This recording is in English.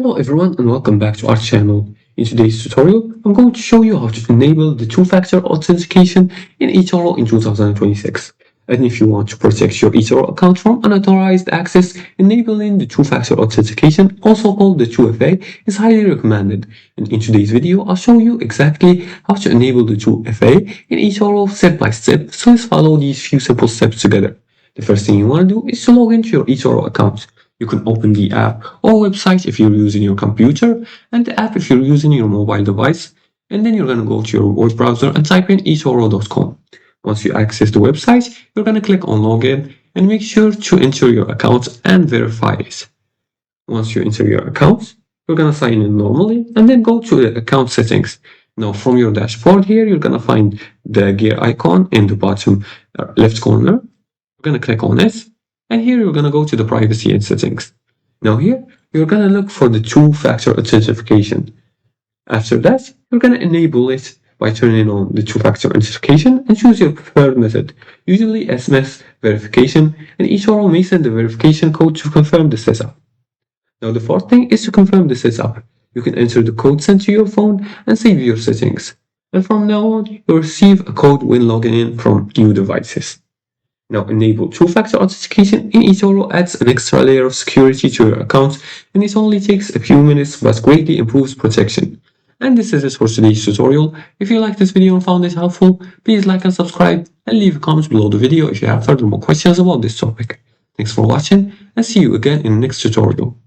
Hello everyone and welcome back to our channel. In today's tutorial, I'm going to show you how to enable the two-factor authentication in eToro in 2026. And if you want to protect your eToro account from unauthorized access, enabling the two-factor authentication, also called the 2FA, is highly recommended. And in today's video, I'll show you exactly how to enable the 2FA in eToro step by step, so let's follow these few simple steps together. The first thing you want to do is to log into your eToro account. You can open the app or website if you're using your computer, and the app if you're using your mobile device. And then you're going to go to your web browser and type in eToro.com. Once you access the website, you're going to click on Login and make sure to enter your account and verify it. Once you enter your account, you're going to sign in normally and then go to the account settings. Now, from your dashboard here, you're going to find the gear icon in the bottom left corner. You're going to click on it. And here you're going to go to the privacy and settings. Now here, you're going to look for the two-factor authentication. After that, you're going to enable it by turning on the two-factor authentication and choose your preferred method, usually SMS verification, and eToro may send the verification code to confirm the setup. Now the fourth thing is to confirm the setup. You can enter the code sent to your phone and save your settings. And from now on, you'll receive a code when logging in from new devices. Now, enable two-factor authentication in eToro adds an extra layer of security to your account, and it only takes a few minutes but greatly improves protection. And this is it for today's tutorial. If you liked this video and found it helpful, please like and subscribe and leave a comment below the video if you have further more questions about this topic. Thanks for watching and see you again in the next tutorial.